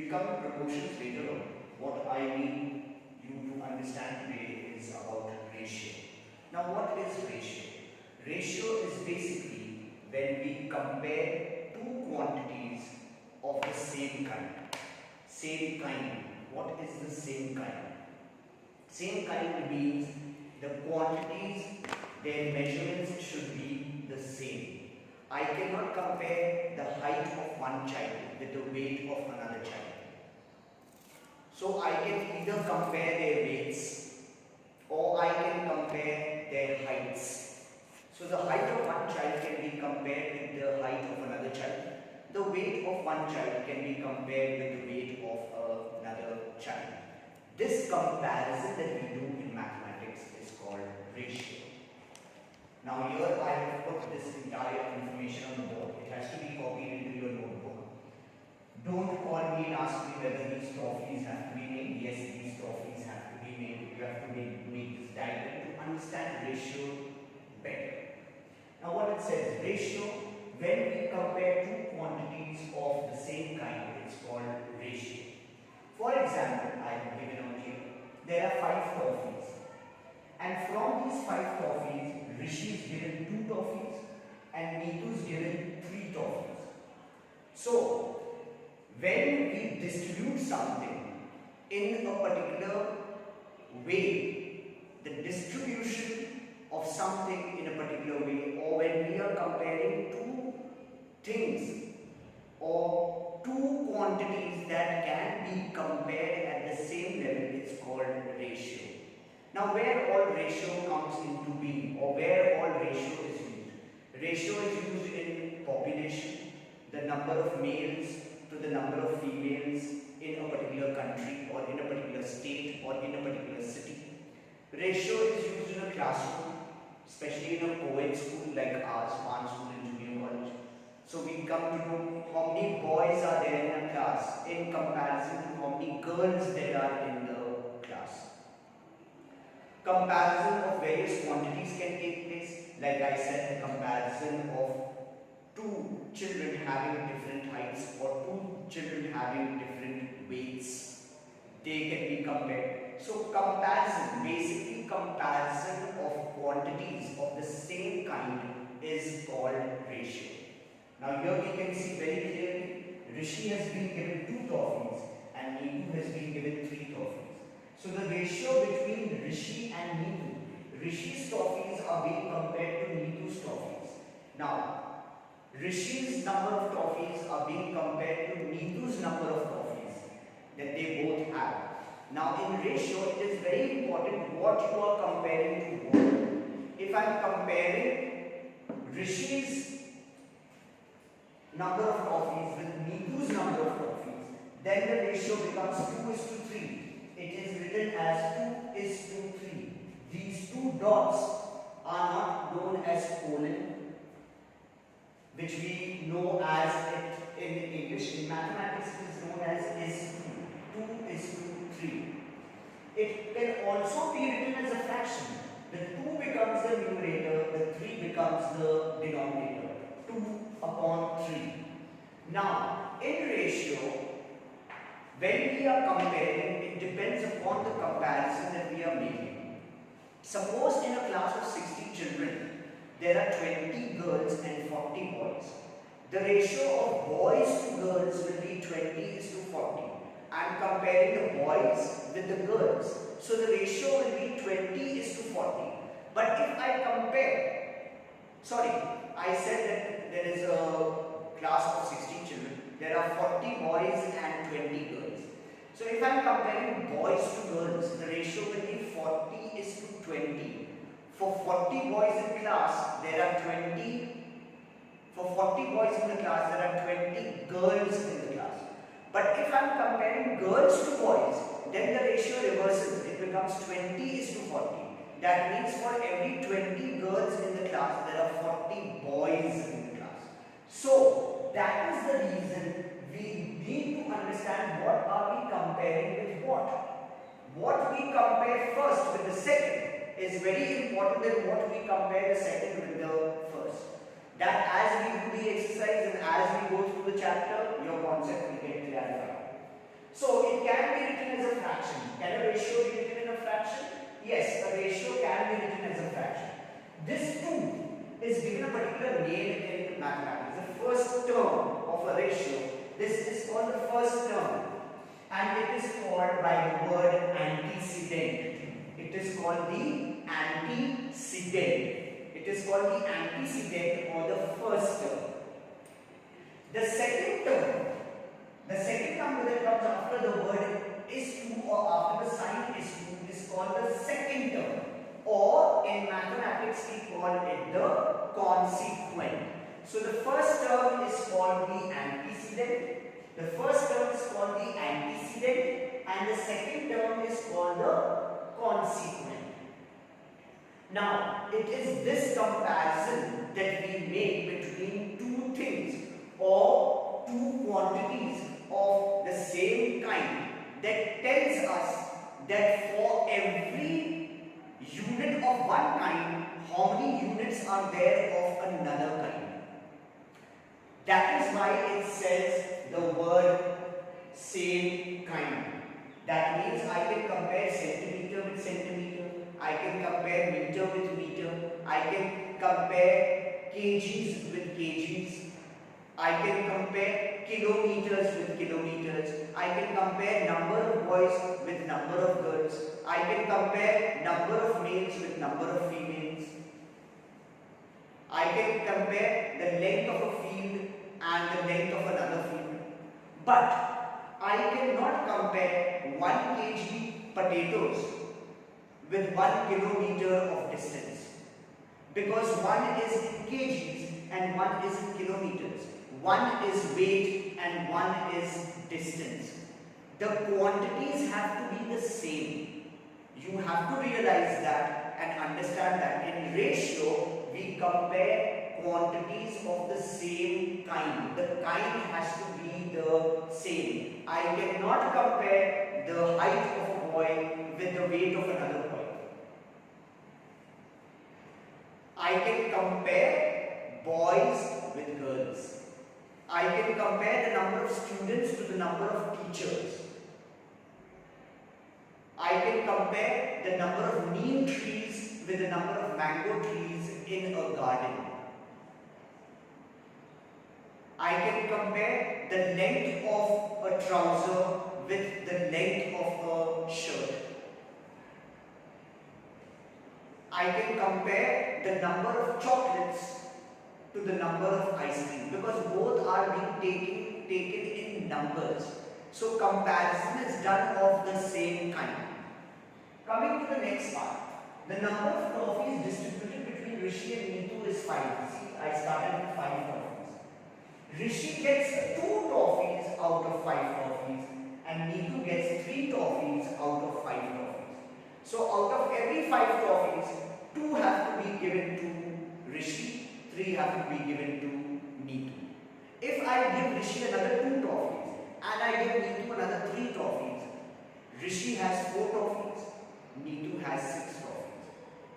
We'll come to proportions later on. What I need you to understand today is about ratio. Now what is ratio? Ratio is basically when we compare two quantities of the same kind. Same kind. What is the same kind? Same kind means the quantities, their measurements should be the same. I cannot compare the height of one child with the weight of another child. So I can either compare their weights or I can compare their heights. So the height of one child can be compared with the height of another child. The weight of one child can be compared with the weight of another child. This comparison that we do in mathematics is called ratio. Now here I have put this entire information on the board. It has to be copied into your notebook. Don't call me and ask me whether these trophies have to be made. Yes, these trophies have to be made. You have to make this diagram to understand ratio better. Now what it says, ratio, when we compare two quantities of the same kind, it's called ratio. For example, I have given out here, there are 5 toffees. And from these 5 toffees, Rishi is given 2 toffees and Neetu is given 3 toffees. So, when we distribute something in a particular way, the distribution of something in a particular way, or when we are comparing two things or two quantities that can be compared at the same level, it's called ratio. Now where all ratio comes into being, or where all ratio is used? Ratio is used in population, the number of males to the number of females in a particular country or in a particular state or in a particular city. Ratio is used in a classroom, especially in a co-ed school like ours, one school in junior college. So we come to know how many boys are there in a class in comparison to how many girls there are in the class. Comparison of various quantities can take place. Like I said, the comparison of 2 children having different heights or 2 children having different weights, they can be compared. So comparison, basically comparison of quantities of the same kind is called ratio. Now here we can see very clearly, Rishi has been given 2 toffees and Neetu has been given 3 toffees. So the ratio between Rishi and Neetu, Rishi's toffees are being compared to Neetu's toffees. Now, Rishi's number of toffees are being compared to Neetu's number of toffees that they both have. Now in ratio, it is very important what you are comparing to what. If I am comparing Rishi's number of toffees with Neetu's number of toffees, then the ratio becomes 2:3. It is written as 2:3. These 2 dots are not known as colon, which we know as it in English. In mathematics, it is known as is 2:3. It can also be written as a fraction. The 2 becomes the numerator, the 3 becomes the denominator. 2/3. Now, in ratio, when we are comparing, it depends upon the comparison that we are making. Suppose in a class of 60 children, there are 20 girls and 40 boys. The ratio of boys to girls will be 20:40. I am comparing the boys with the girls. So the ratio will be 20:40. But if I compare, I said that there is a class of 60 children. There are 40 boys and 20 girls. So if I am comparing boys to girls, the ratio will be 40:20. For 40 boys in class, there are 20. For 40 boys in the class, there are 20 girls in the class. But if I am comparing girls to boys, then the ratio reverses. It becomes 20:40. That means for every 20 girls in the class, there are 40 boys in the class. So that is the reason we need to understand what are we comparing with what. What we compare first with the second is very important than what we compare the second with the first. That as we do the exercise and as we go through the chapter, your concept will get clarified. This 2 is given a particular name in mathematics. The first term of a ratio, this is called the first term, and it is called by the word antecedent. It is called the antecedent. It is called the antecedent or the first term. The second term that comes after the word is 2 or after the sign is 2 is called the second term, or in mathematics we call it the consequent. So the first term is called the antecedent, the first term is called the antecedent, and the second term is called the consequent. Now, it is this comparison that we make between two things or two quantities of the same kind that tells us that for every unit of one kind, how many units are there of another kind. That is why it says the word same kind. That means I can compare centimeter with centimeter, I can compare meter with meter, I can compare kgs with kgs, I can compare kilometers with kilometers, I can compare number of boys with number of girls, I can compare number of males with number of females, I can compare the length of a field and the length of another field. But I cannot compare 1 kg potatoes with 1 kilometer of distance, because one is in kgs and one is in kilometers. One is weight and one is distance. The quantities have to be the same. You have to realize that and understand that in ratio we compare quantities of the same kind. The kind has to be the same. I cannot compare the height of a boy with the weight of another boy. I can compare boys with girls. I can compare the number of students to the number of teachers. I can compare the number of neem trees with the number of mango trees in a garden. I can compare the length of a trouser with the length of a shirt. I can compare the number of chocolates to the number of ice cream, because both are being taken in numbers. So comparison is done of the same kind. Coming to the next part, the number of trophies distributed between Rishi and Neetu is 5. See, I started with 5 trophies. Rishi gets 2 trophies out of 5 trophies and Neetu gets 3 trophies out of 5 trophies. So out of every 5 trophies, 2 have to be given to Rishi, 3 have to be given to Neetu. If I give Rishi another 2 trophies and I give Neetu another 3 trophies, Rishi has 4 trophies, Neetu has 6 trophies.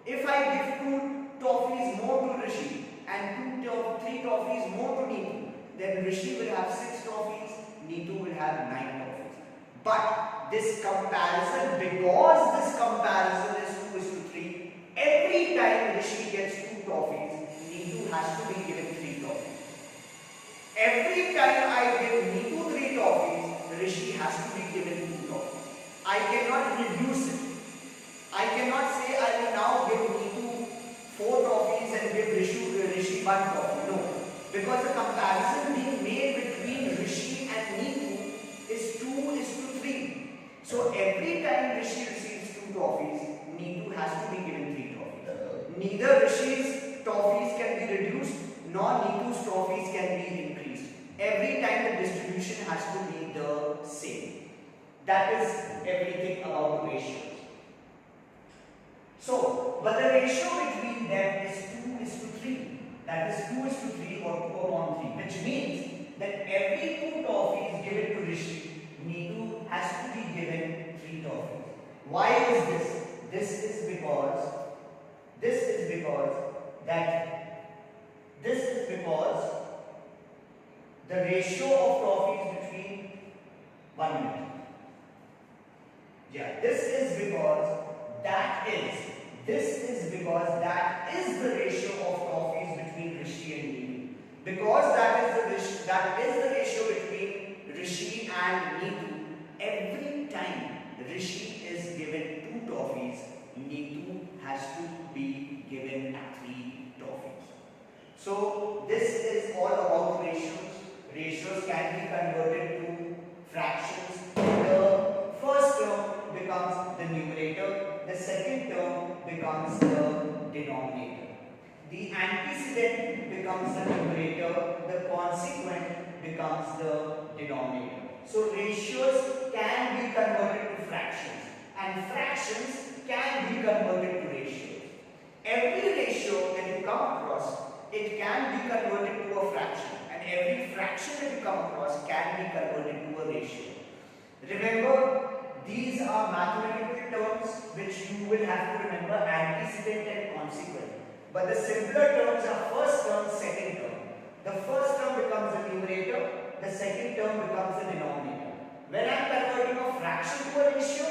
If I give 2 trophies more to Rishi and 3 trophies more to Neetu, then Rishi will have 6 trophies, Neetu will have 9 trophies. But this comparison, because this comparison is 2:3, every time Rishi gets 2 trophies, Neetu has to be given 3 trophies. Every time I give Neetu 3 trophies, Rishi has to be given 2 trophies. I cannot reduce it. I cannot say I will now give Neetu 4 trophies and give Rishi 1 trophy. No. Because the comparison being made between Rishi and Neetu is 2:3. So every time Rishi receives 2 trophies, Neetu has to be given 3 trophies. Neither Rishi's trophies can be reduced nor Neetu's trophies can be increased. Every time the distribution has to be the same. That is everything about the ratios. So, but the ratio between them is 2:3. That is 2:3 or 2/3, which means that every 2 trophies given to Rishi, Neetu has to be given 3 trophies. Why is this? This is because the ratio of trophies between 1 minute. Yeah, this is because that is the ratio Because that is the ratio between Rishi and Neetu. Every time Rishi is given 2 toffees, Neetu has to be given 3 toffees. So this is all about ratios. Ratios can be converted to fractions. The first term becomes the numerator, the second term becomes the denominator. The antecedent becomes the numerator, the consequent becomes the denominator. So ratios can be converted to fractions and fractions can be converted to ratios. Every ratio that you come across, it can be converted to a fraction, and every fraction that you come across can be converted to a ratio. Remember, these are mathematical terms which you will have to remember, antecedent and consequent. But the simpler terms are first term, second term. The first term becomes the numerator, the second term becomes the denominator. When I am converting a fraction to a ratio,